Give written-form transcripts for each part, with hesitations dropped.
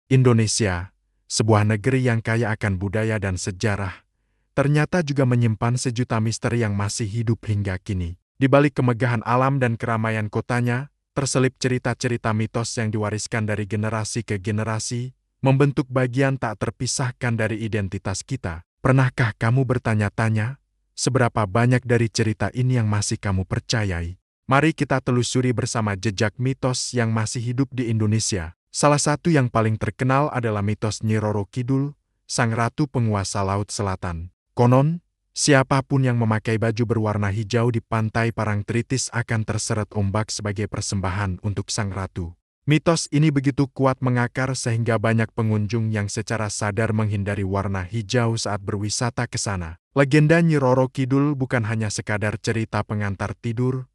Indonesia, sebuah negeri yang kaya akan budaya dan sejarah, ternyata juga menyimpan sejuta misteri yang masih hidup hingga kini. Di balik kemegahan alam dan keramaian kotanya, terselip cerita-cerita mitos yang diwariskan dari generasi ke generasi, membentuk bagian tak terpisahkan dari identitas kita. Pernahkah kamu bertanya-tanya, seberapa banyak dari cerita ini yang masih kamu percayai? Mari kita telusuri bersama jejak mitos yang masih hidup di Indonesia. Salah satu yang paling terkenal adalah mitos Nyi Roro Kidul, sang ratu penguasa Laut Selatan. Konon, siapapun yang memakai baju berwarna hijau di pantai Parangtritis akan terseret ombak sebagai persembahan untuk sang ratu. Mitos ini begitu kuat mengakar sehingga banyak pengunjung yang secara sadar menghindari warna hijau saat berwisata ke sana. Legenda Nyi Roro Kidul bukan hanya sekadar cerita pengantar tidur,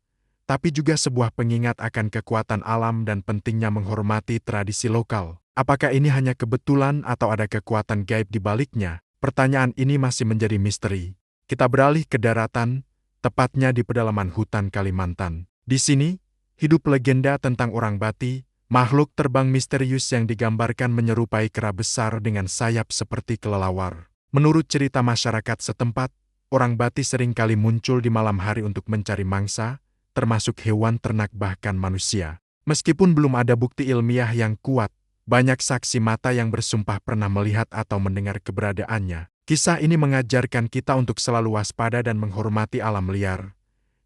tapi juga sebuah pengingat akan kekuatan alam dan pentingnya menghormati tradisi lokal. Apakah ini hanya kebetulan atau ada kekuatan gaib di baliknya? Pertanyaan ini masih menjadi misteri. Kita beralih ke daratan, tepatnya di pedalaman hutan Kalimantan. Di sini, hidup legenda tentang orang bati, makhluk terbang misterius yang digambarkan menyerupai kera besar dengan sayap seperti kelelawar. Menurut cerita masyarakat setempat, orang bati seringkali muncul di malam hari untuk mencari mangsa, termasuk hewan ternak bahkan manusia. Meskipun belum ada bukti ilmiah yang kuat, banyak saksi mata yang bersumpah pernah melihat atau mendengar keberadaannya. Kisah ini mengajarkan kita untuk selalu waspada dan menghormati alam liar,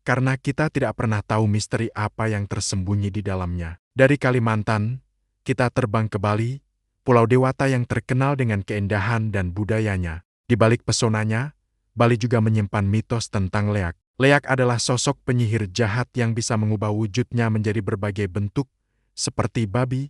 karena kita tidak pernah tahu misteri apa yang tersembunyi di dalamnya. Dari Kalimantan, kita terbang ke Bali, pulau dewata yang terkenal dengan keindahan dan budayanya. Di balik pesonanya, Bali juga menyimpan mitos tentang leak. Leak adalah sosok penyihir jahat yang bisa mengubah wujudnya menjadi berbagai bentuk, seperti babi,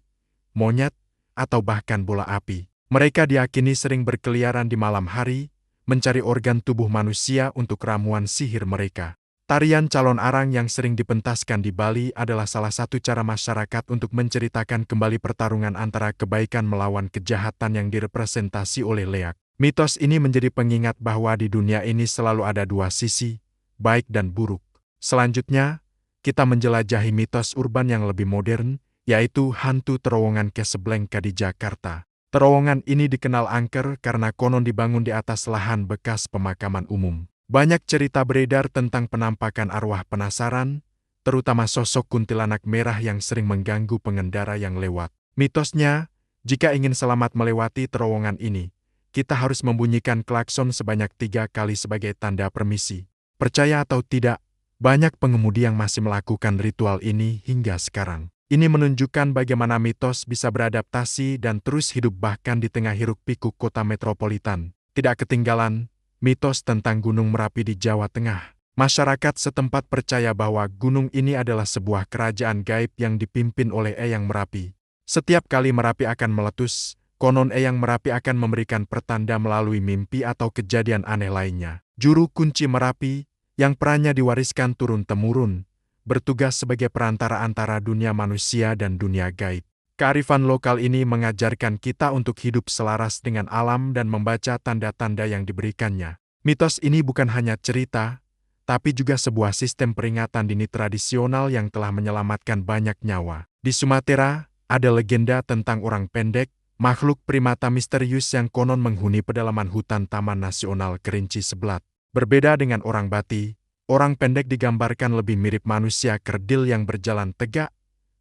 monyet, atau bahkan bola api. Mereka diyakini sering berkeliaran di malam hari, mencari organ tubuh manusia untuk ramuan sihir mereka. Tarian calon arang yang sering dipentaskan di Bali adalah salah satu cara masyarakat untuk menceritakan kembali pertarungan antara kebaikan melawan kejahatan yang direpresentasi oleh leak. Mitos ini menjadi pengingat bahwa di dunia ini selalu ada dua sisi, baik dan buruk. Selanjutnya, kita menjelajahi mitos urban yang lebih modern, yaitu hantu terowongan Casablanca di Jakarta. Terowongan ini dikenal angker karena konon dibangun di atas lahan bekas pemakaman umum. Banyak cerita beredar tentang penampakan arwah penasaran, terutama sosok kuntilanak merah yang sering mengganggu pengendara yang lewat. Mitosnya, jika ingin selamat melewati terowongan ini, kita harus membunyikan klakson sebanyak 3 kali sebagai tanda permisi. Percaya atau tidak, banyak pengemudi yang masih melakukan ritual ini hingga sekarang. Ini menunjukkan bagaimana mitos bisa beradaptasi dan terus hidup bahkan di tengah hiruk-pikuk kota metropolitan. Tidak ketinggalan, mitos tentang Gunung Merapi di Jawa Tengah. Masyarakat setempat percaya bahwa gunung ini adalah sebuah kerajaan gaib yang dipimpin oleh Eyang Merapi. Setiap kali Merapi akan meletus, konon Eyang Merapi akan memberikan pertanda melalui mimpi atau kejadian aneh lainnya. Juru kunci Merapi, yang perannya diwariskan turun-temurun, bertugas sebagai perantara antara dunia manusia dan dunia gaib. Kearifan lokal ini mengajarkan kita untuk hidup selaras dengan alam dan membaca tanda-tanda yang diberikannya. Mitos ini bukan hanya cerita, tapi juga sebuah sistem peringatan dini tradisional yang telah menyelamatkan banyak nyawa. Di Sumatera, ada legenda tentang orang pendek, makhluk primata misterius yang konon menghuni pedalaman hutan Taman Nasional Kerinci Seblat. Berbeda dengan orang bati, orang pendek digambarkan lebih mirip manusia kerdil yang berjalan tegak,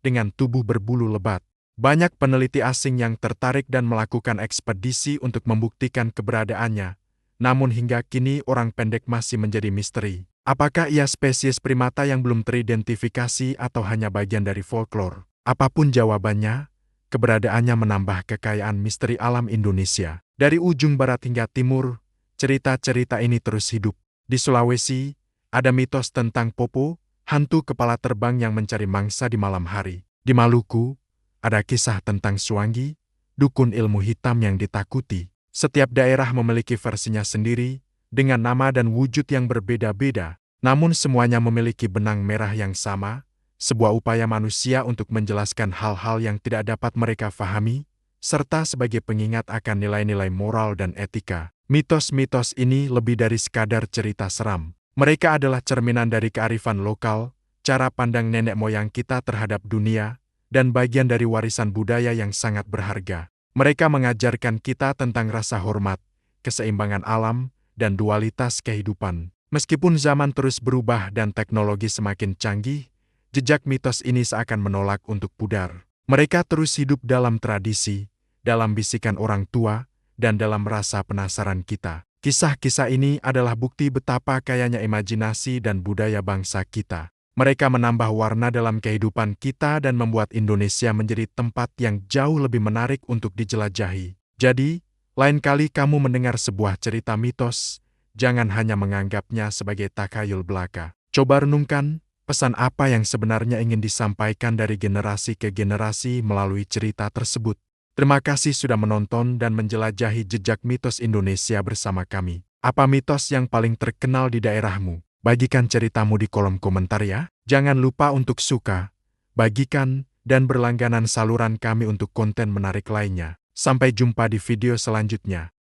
dengan tubuh berbulu lebat. Banyak peneliti asing yang tertarik dan melakukan ekspedisi untuk membuktikan keberadaannya, namun hingga kini orang pendek masih menjadi misteri. Apakah ia spesies primata yang belum teridentifikasi atau hanya bagian dari folklore? Apapun jawabannya, keberadaannya menambah kekayaan misteri alam Indonesia. Dari ujung barat hingga timur, cerita-cerita ini terus hidup. Di Sulawesi, ada mitos tentang Popo, hantu kepala terbang yang mencari mangsa di malam hari. Di Maluku, ada kisah tentang Suanggi, dukun ilmu hitam yang ditakuti. Setiap daerah memiliki versinya sendiri, dengan nama dan wujud yang berbeda-beda. Namun semuanya memiliki benang merah yang sama, sebuah upaya manusia untuk menjelaskan hal-hal yang tidak dapat mereka fahami, serta sebagai pengingat akan nilai-nilai moral dan etika. Mitos-mitos ini lebih dari sekadar cerita seram. Mereka adalah cerminan dari kearifan lokal, cara pandang nenek moyang kita terhadap dunia, dan bagian dari warisan budaya yang sangat berharga. Mereka mengajarkan kita tentang rasa hormat, keseimbangan alam, dan dualitas kehidupan. Meskipun zaman terus berubah dan teknologi semakin canggih, jejak mitos ini seakan menolak untuk pudar. Mereka terus hidup dalam tradisi, dalam bisikan orang tua, dan dalam rasa penasaran kita. Kisah-kisah ini adalah bukti betapa kayanya imajinasi dan budaya bangsa kita. Mereka menambah warna dalam kehidupan kita dan membuat Indonesia menjadi tempat yang jauh lebih menarik untuk dijelajahi. Jadi, lain kali kamu mendengar sebuah cerita mitos, jangan hanya menganggapnya sebagai takhayul belaka. Coba renungkan, pesan apa yang sebenarnya ingin disampaikan dari generasi ke generasi melalui cerita tersebut. Terima kasih sudah menonton dan menjelajahi jejak mitos Indonesia bersama kami. Apa mitos yang paling terkenal di daerahmu? Bagikan ceritamu di kolom komentar ya. Jangan lupa untuk suka, bagikan, dan berlangganan saluran kami untuk konten menarik lainnya. Sampai jumpa di video selanjutnya.